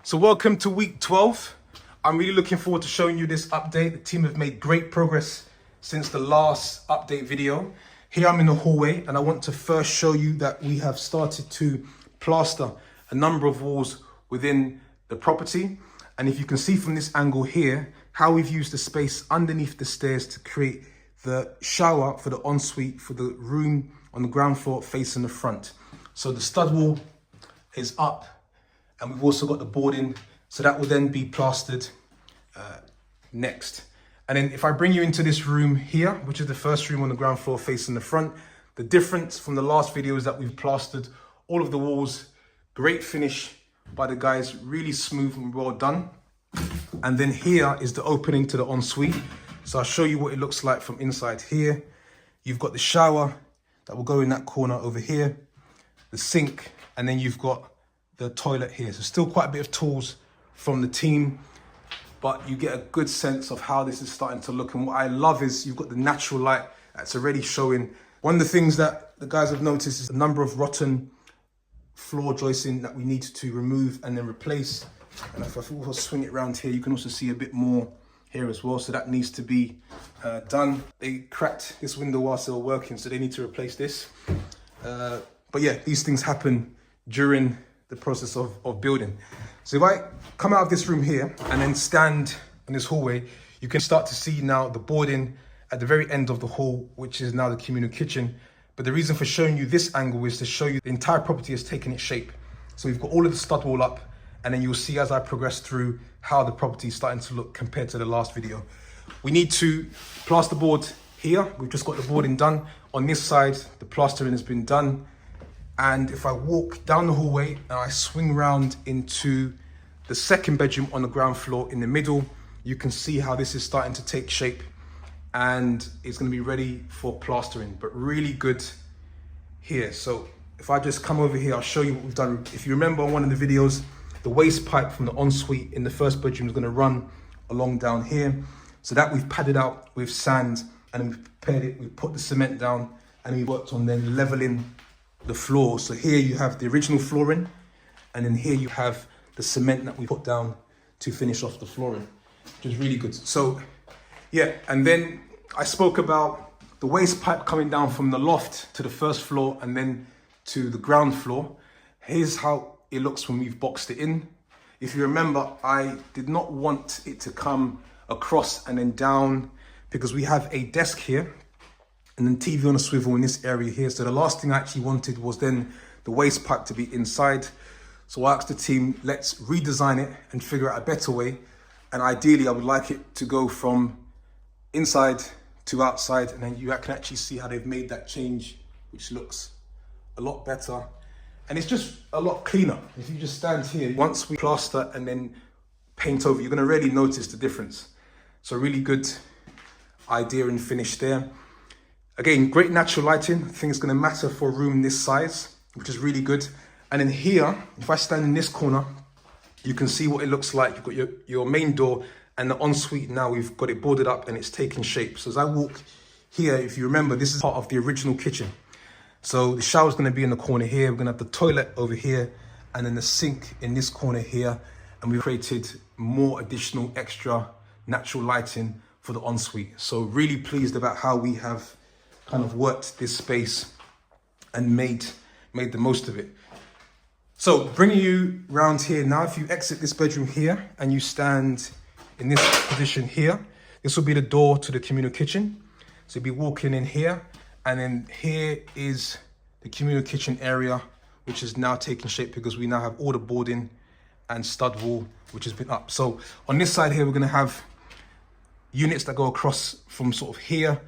So welcome to week 12. I'm really looking forward to showing you this update. The team have made great progress since the last update video. Here I'm in the hallway and I want to first show you that we have started to plaster a number of walls within the property. And if you can see from this angle here, how we've used the space underneath the stairs to create the shower for the ensuite for the room on the ground floor facing the front. So the stud wall is up and we've also got the boarding. So that will then be plastered next. And then if I bring you into this room here, which is the first room on the ground floor facing the front, the difference from the last video is that we've plastered all of the walls. Great finish by the guys, really smooth and well done. And then here is the opening to the ensuite. So I'll show you what it looks like from inside here. You've got the shower that will go in that corner over here, the sink, and then you've got the toilet here. So still quite a bit of tools from the team, but you get a good sense of how this is starting to look. And what I love is you've got the natural light that's already showing. One of the things that the guys have noticed is a number of rotten floor joisting that we need to remove and then replace. And if I also swing it around here, you can also see a bit more here as well. So that needs to be done. They cracked this window whilst they were working, so they need to replace this. But yeah, these things happen during the process of building. So if I come out of this room here and then stand in this hallway, you can start to see now the boarding at the very end of the hall, which is now the communal kitchen. But the reason for showing you this angle is to show you the entire property has taken its shape. So we've got all of the stud wall up, and then you'll see as I progress through how the property is starting to look compared to the last video. We need to plasterboard here. We've just got the boarding done. On this side, the plastering has been done. And if I walk down the hallway and I swing round into the second bedroom on the ground floor in the middle, you can see how this is starting to take shape and it's going to be ready for plastering, but really good here. So if I just come over here, I'll show you what we've done. If you remember on one of the videos, the waste pipe from the ensuite in the first bedroom is going to run along down here. So that we've padded out with sand and we've prepared it, we've put the cement down and we worked on then leveling the floor. So here you have the original flooring and then here you have the cement that we put down to finish off the flooring, which is really good. So yeah, and then I spoke about the waste pipe coming down from the loft to the first floor and then to the ground floor. Here's how it looks when we've boxed it in. If you remember, I did not want it to come across and then down because we have a desk here and then TV on a swivel in this area here. So the last thing I actually wanted was then the waste pipe to be inside. So I asked the team, let's redesign it and figure out a better way. And ideally, I would like it to go from inside to outside. And then you can actually see how they've made that change, which looks a lot better. And it's just a lot cleaner. If you just stand here, once we plaster and then paint over, you're gonna really notice the difference. So really good idea and finish there. Again, great natural lighting. I think it's gonna matter for a room this size, which is really good. And then here, if I stand in this corner, you can see what it looks like. You've got your main door and the ensuite now, we've got it boarded up and it's taking shape. So as I walk here, if you remember, this is part of the original kitchen. So the shower's gonna be in the corner here. We're gonna have the toilet over here and then the sink in this corner here. And we've created more additional extra natural lighting for the ensuite. So really pleased about how we have kind of worked this space and made the most of it. So bringing you round here now, if you exit this bedroom here and you stand in this position here, this will be the door to the communal kitchen. So you'll be walking in here and then here is the communal kitchen area, which is now taking shape because we now have all the boarding and stud wall, which has been up. So on this side here, we're gonna have units that go across from sort of here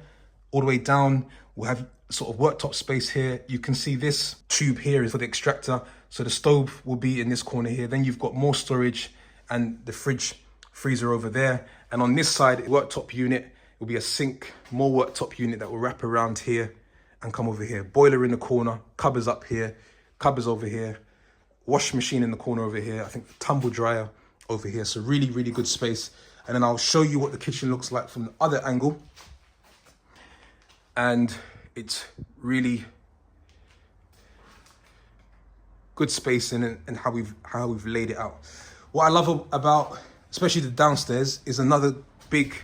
all the way down. We'll have sort of worktop space here. You can see this tube here is for the extractor. So the stove will be in this corner here. Then you've got more storage and the fridge, freezer over there. And on this side, worktop unit will be a sink, more worktop unit that will wrap around here and come over here. Boiler in the corner, cupboards up here, cupboards over here, washing machine in the corner over here. I think the tumble dryer over here. So really, really good space. And then I'll show you what the kitchen looks like from the other angle. And it's really good spacing and how we've laid it out. What I love about, especially the downstairs, is another big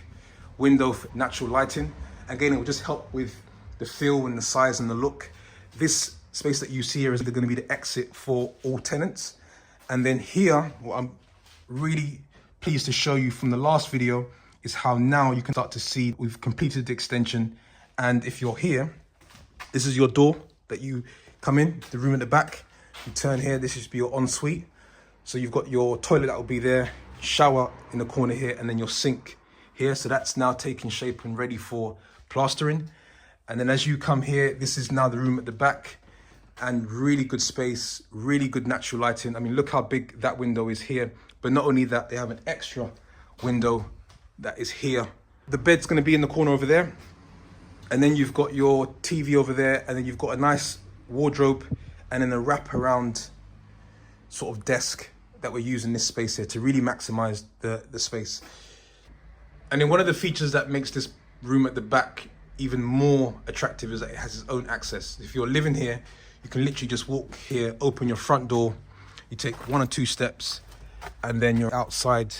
window for natural lighting. Again, it will just help with the feel and the size and the look. This space that you see here is going to be the exit for all tenants. And then here, what I'm really pleased to show you from the last video is how now you can start to see we've completed the extension. And if you're here, this is your door that you come in, the room at the back. You turn here, this is your ensuite. So you've got your toilet that will be there, shower in the corner here, and then your sink here. So that's now taking shape and ready for plastering. And then as you come here, this is now the room at the back, and really good space, really good natural lighting. I mean, look how big that window is here. But not only that, they have an extra window that is here. The bed's gonna be in the corner over there. And then you've got your TV over there, and then you've got a nice wardrobe, and then a wraparound sort of desk that we're using this space here to really maximize the space. And then one of the features that makes this room at the back even more attractive is that it has its own access. If you're living here, you can literally just walk here, open your front door, you take 1 or 2 steps, and then you're outside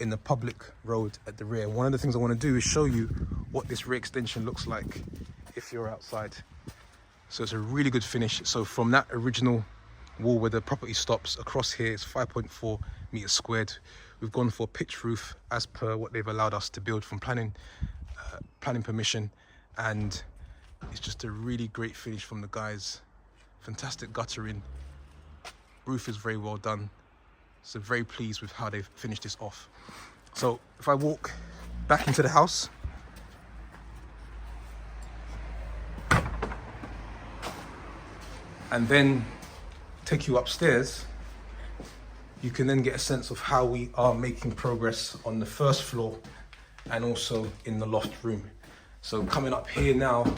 in the public road at the rear. One of the things I want to do is show you what this rear extension looks like if you're outside. So it's a really good finish. So from that original wall where the property stops across here, it's 5.4 meters squared. We've gone for pitch roof as per what they've allowed us to build from planning permission, and it's just a really great finish from the guys. Fantastic guttering, roof is very well done. So very pleased with how they've finished this off. So if I walk back into the house, and then take you upstairs, you can then get a sense of how we are making progress on the first floor and also in the loft room. So coming up here now,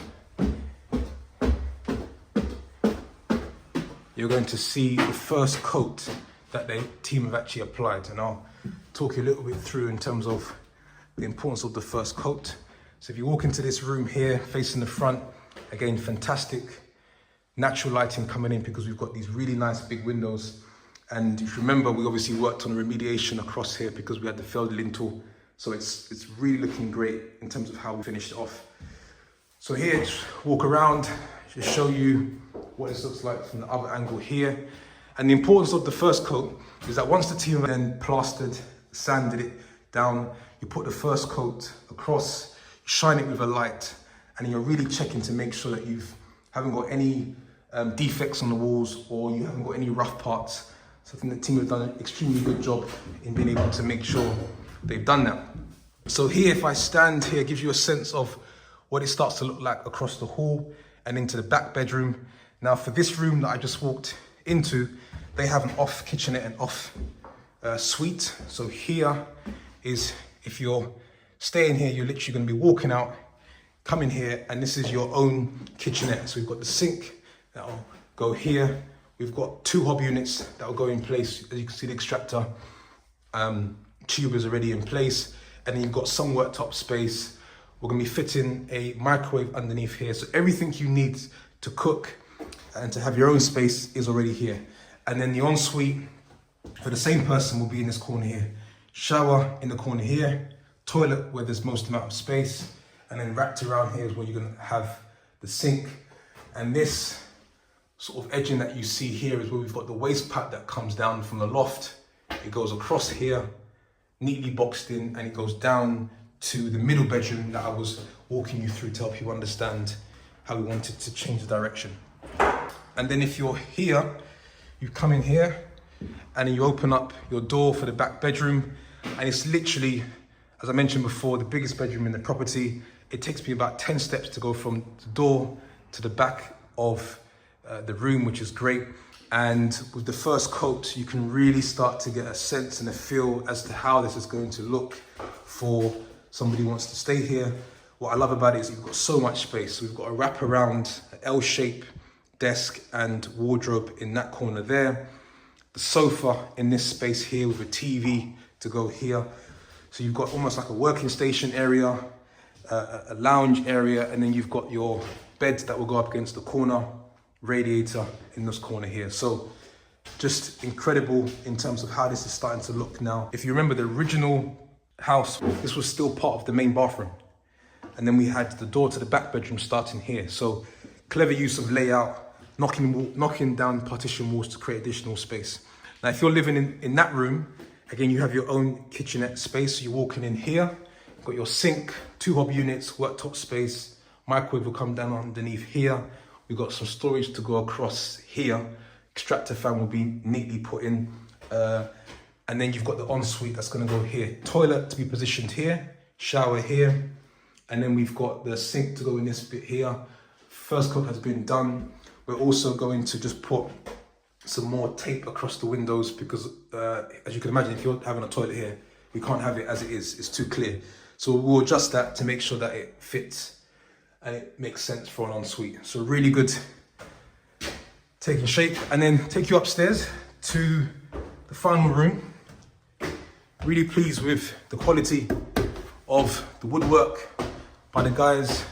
you're going to see the first coat that the team have actually applied. And I'll talk you a little bit through in terms of the importance of the first coat. So if you walk into this room here, facing the front, again, fantastic natural lighting coming in because we've got these really nice big windows. And if you remember, we obviously worked on remediation across here because we had the failed lintel. So it's really looking great in terms of how we finished it off. So here, just walk around, just show you what this looks like from the other angle here. And the importance of the first coat is that once the team then plastered, sanded it down, you put the first coat across, you shine it with a light, and you're really checking to make sure that you haven't got any defects on the walls or you haven't got any rough parts. So I think the team have done an extremely good job in being able to make sure they've done that. So here, if I stand here, it gives you a sense of what it starts to look like across the hall and into the back bedroom. Now for this room that I just walked into, they have an off kitchenette and off suite. So here is, if you're staying here, you're literally going to be walking out, come in here, and this is your own kitchenette. So we've got the sink that'll go here. We've got 2 hob units that will go in place. As you can see, the extractor tube is already in place. And then you've got some worktop space. We're gonna be fitting a microwave underneath here. So everything you need to cook and to have your own space is already here. And then the ensuite for the same person will be in this corner here. Shower in the corner here, toilet where there's most amount of space, and then wrapped around here is where you're gonna have the sink. And this sort of edging that you see here is where we've got the waste pack that comes down from the loft. It goes across here, neatly boxed in, and it goes down to the middle bedroom that I was walking you through to help you understand how we wanted to change the direction. And then if you're here, you come in here and then you open up your door for the back bedroom, and it's literally, as I mentioned before, the biggest bedroom in the property. It takes me about 10 steps to go from the door to the back of the room, which is great. And with the first coat, you can really start to get a sense and a feel as to how this is going to look for somebody who wants to stay here. What I love about it is you've got so much space. We've got a wraparound L-shape desk and wardrobe in that corner there. The sofa in this space here with a TV to go here. So you've got almost like a working station area, a lounge area, and then you've got your beds that will go up against the corner, radiator in this corner here. So Just incredible in terms of how this is starting to look now. If you remember the original house, this was still part of the main bathroom. And then we had the door to the back bedroom starting here. So clever use of layout, knocking down partition walls to create additional space. Now, if you're living in that room, again, you have your own kitchenette space. So you're walking in here, you've got your sink, 2 hob units, worktop space, microwave will come down underneath here. We've got some storage to go across here. Extractor fan will be neatly put in. And then you've got the ensuite that's gonna go here. Toilet to be positioned here, shower here. And then we've got the sink to go in this bit here. First coat has been done. We're also going to just put some more tape across the windows because as you can imagine, if you're having a toilet here, we can't have it as it is, it's too clear. So we'll adjust that to make sure that it fits and it makes sense for an ensuite. So really good taking shape. And then take you upstairs to the final room. Really pleased with the quality of the woodwork by the guys.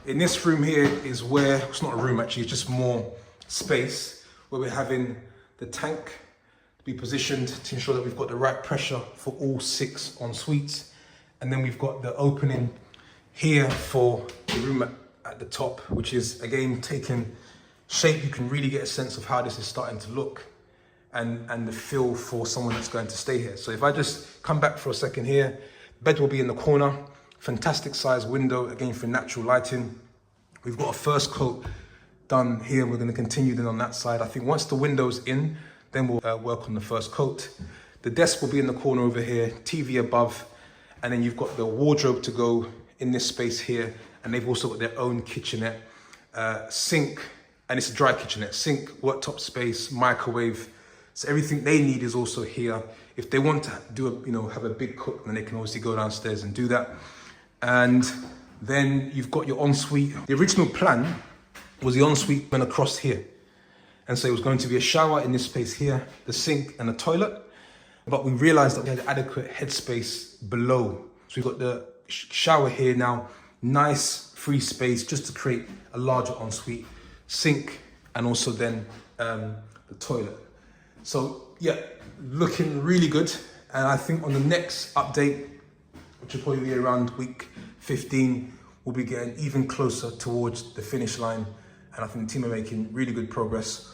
In this room here is where, it's not a room actually, it's just more space where we're having the tank to be positioned to ensure that we've got the right pressure for all 6 en suites. And then we've got the opening here for the room at the top, which is again taking shape. You can really get a sense of how this is starting to look and the feel for someone that's going to stay here. So if I just come back for a second here, bed will be in the corner. Fantastic size window, again for natural lighting. We've got a first coat done here. We're going to continue then on that side. I think once the window's in, then we'll work on the first coat. The desk will be in the corner over here, TV above, and then you've got the wardrobe to go in this space here, and they've also got their own kitchenette, sink, and it's a dry kitchenette, sink, worktop space, microwave. So everything they need is also here. If they want to do have a big cook, then they can obviously go downstairs and do that. And then you've got your ensuite. The original plan was the ensuite went across here. And so it was going to be a shower in this space here, the sink and the toilet. But we realized that we had adequate headspace below. So we've got the shower here now, nice free space just to create a larger ensuite, sink, and also then the toilet. So yeah, looking really good. And I think on the next update, which will probably be around week 15, we'll be getting even closer towards the finish line. And I think the team are making really good progress.